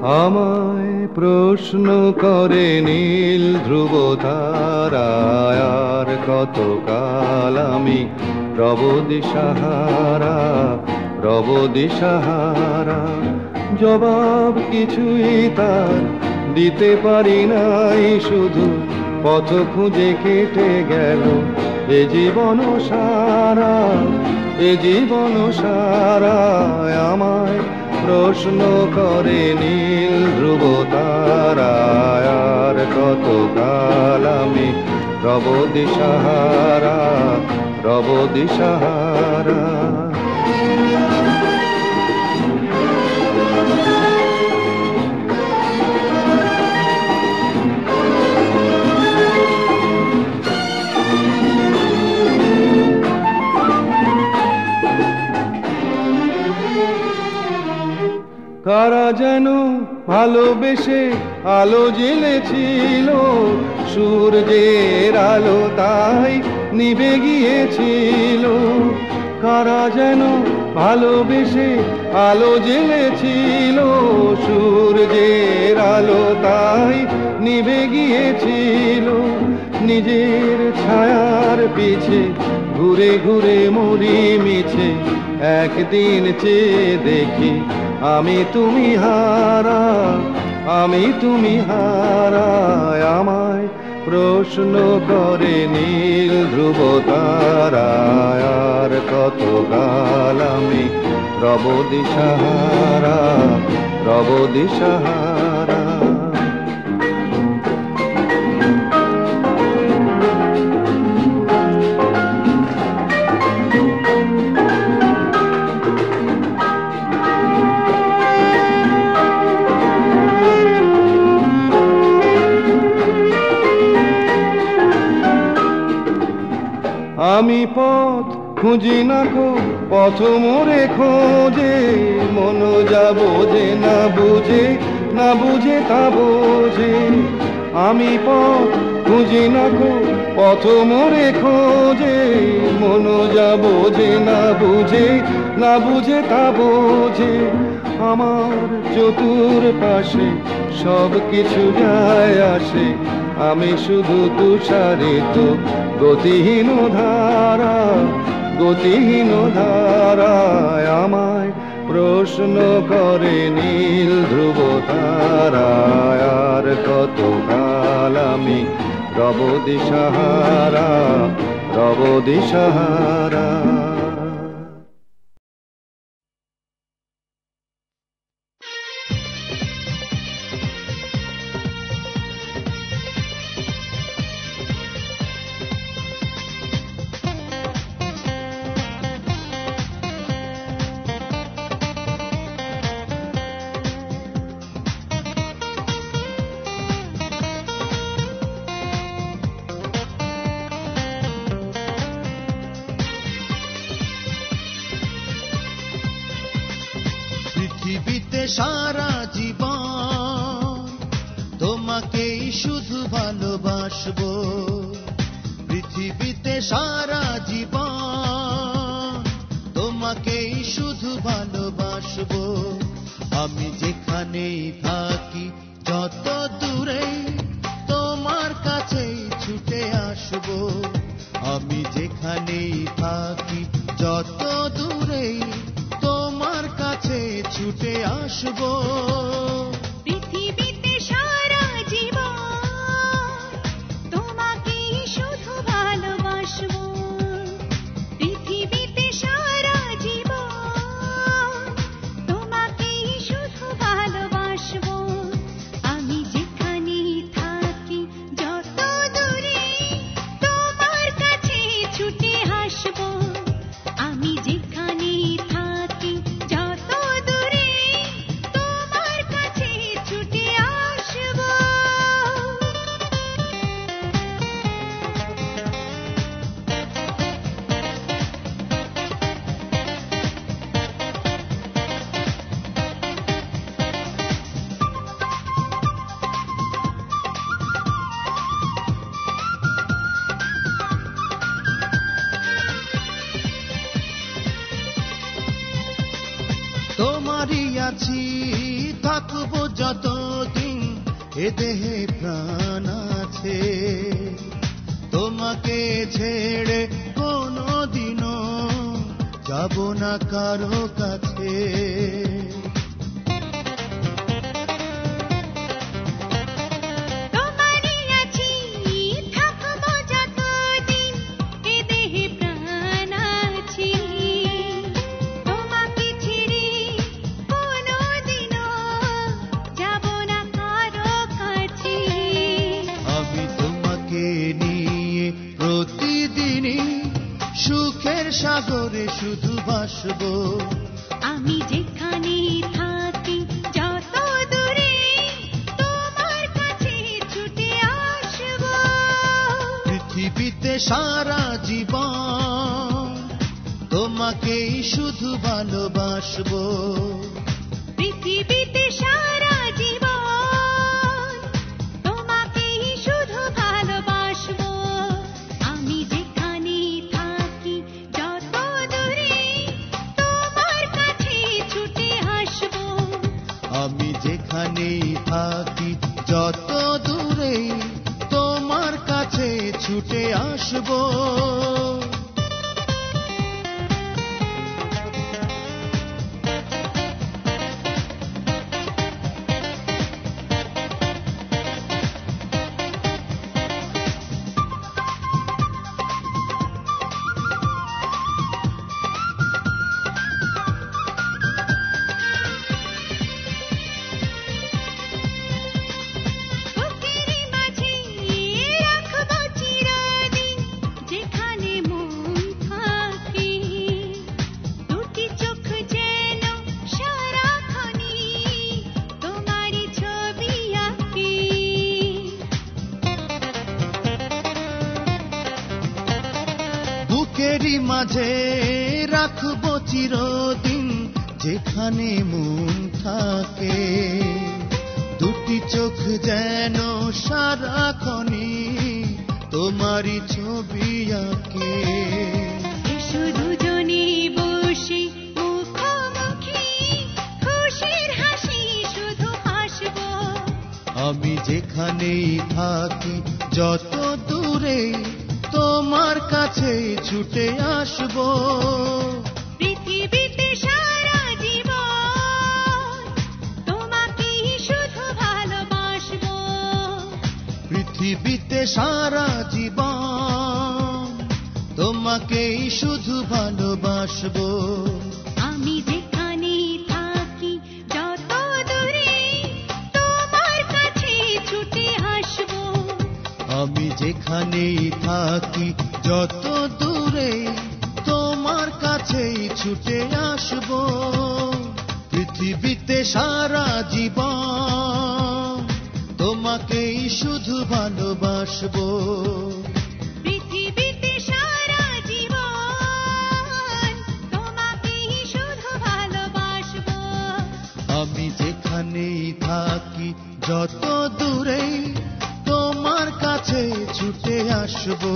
আমায় প্রশ্ন করে নীল ধ্রুব তারায়, আর কতকাল আমি রব দিশাহারা, রব দিশাহারা। জবাব কিছুই তার দিতে পারি নাই, শুধু পথ খুঁজে কেটে গেল এ জীবন সারা, এ জীবন সারা। আমায় প্রশ্ন করে নীল ধ্রুব তারায়, আর কতকাল আমি রব দিশাহারা, রব দিশাহারা। কারা যেন ভালোবেসে আলো জ্বেলেছিল, সূর্যের আলো তাই নিভে গিয়েছিল। কারা যেন ভালোবেসে আলো জ্বেলেছিল, সূর্যের আলো তাই নিভে গিয়েছিল। নিজের ছায়ার পিছে ঘুরে ঘুরে মরি মিছে, একদিন চেয়ে দেখি আমি তুমি হারা, আমি তুমি হারা। আমায় প্রশ্ন করে নীল ধ্রুব তারায়, আর কতকাল আমি রব দিশাহারা, রব দিশাহারা। আমি পথ খুঁজি না কো, পথ মোরে খোঁজে, মন যা বোঝে না বুঝে, না বুঝে তা বোঝে। আমি পথ খুঁজি না কো, পথ মোরে খোঁজে, মন যা বোঝে না বুঝে, না বুঝে তা বোঝে। আমার চতুর পাশে সব কিছু যায় আসে, আমি শুধু তুষারিত গতিহীন ধারা, গতিহীন ধারায়। আমায় প্রশ্ন করে নীল ধ্রুব তারায়, আর কতকাল আমি রব দিশাহারা, রব দিশাহারা। পৃথিবীতে সারা জীবন তোমাকেই শুধু ভালোবাসবো, পৃথিবীতে সারা জীবন তোমাকেই শুধু ভালোবাসবো। আমি যেখানেই থাকি যত দূরেই তোমার কাছেই ছুটে আসবো, আমি যেখানেই থাকি যত দূরেই তোমার কাছে ছুটে আসবো। পৃথিবীতে সারা জীবন তোমাকেই শুধু ভালোবাসবো, পৃথিবীতে সারা জীবন তোমাকেই শুধু ভালোবাসবো। আমি যেখানেই থাকি যত দূরে তোমার কাছে ছুটে আসবো, আমি যেখানেই থাকি যত দূরে তোমার কাছে তোমারই আছি, থাকবো যতদিন এ দেহে প্রাণ আছে। তোমাকে ছেড়ে কোনোদিনও যাব না কারো কাছে। তোমারই আছি, থাকবো যতদিন এ দেহে প্রাণ আছে। তোমাকে ছেড়ে কোনোদিনও যাব না কারো কাছে। আমি তোমাকে নিয়ে প্রতিদিনই সুখের সাগরে শুধু ভাসবো। আমি যেখানে থাকি যত দূরে তোমার কাছে ছুটে আসবো। পৃথিবীতে সারা জীবন তোমাকেই শুধু ভালোবাসবো। পৃথিবীতে সারা জীবন তোমাকেই শুধু ভালোবাসবো। আমি যেখানে থাকি যত দূরে তোমার কাছে ছুটে আসবো। আমি যেখানেই থাকি যত দূরে তোমার কাছে ছুটে আসবো। বুকের মাঝে রাখবো চিরদিন যেখানে মন থাকে। দুটি চোখ যেন সারাক্ষণই তোমারই ছবি আঁকে। বুকেরই মাঝে রাখবো চিরদিন যেখানে মন থাকে। দুটি চোখ যেন সারাক্ষণই তোমারই ছবি আঁকে। এসো দুজনে বসে মুখোমুখি খুশির হাসি শুধু হাসবো। আমি যেখানেই থাকি যত দূরে তোমার কাছে ছুটে আসবো। পৃথিবীতে সারা জীবন তোমাকেই শুধু ভালোবাসবো। পৃথিবীতে সারা জীবন তোমাকেই শুধু ভালোবাসবো। আমি যেখানে থাকি যত দূরে তোমার কাছে ছুটে আসবো। আমি যেখানেই থাকি যত দূরে তোমার কাছেই ছুটে আসবো। পৃথিবীতে সারা জীবন তোমাকেই শুধু ভালোবাসবো। পৃথিবীতে সারা জীবন তোমাকেই শুধু ভালোবাসবো। আমি যেখানেই থাকি যত দূরে তোমার কাছে ছুটে আসবো।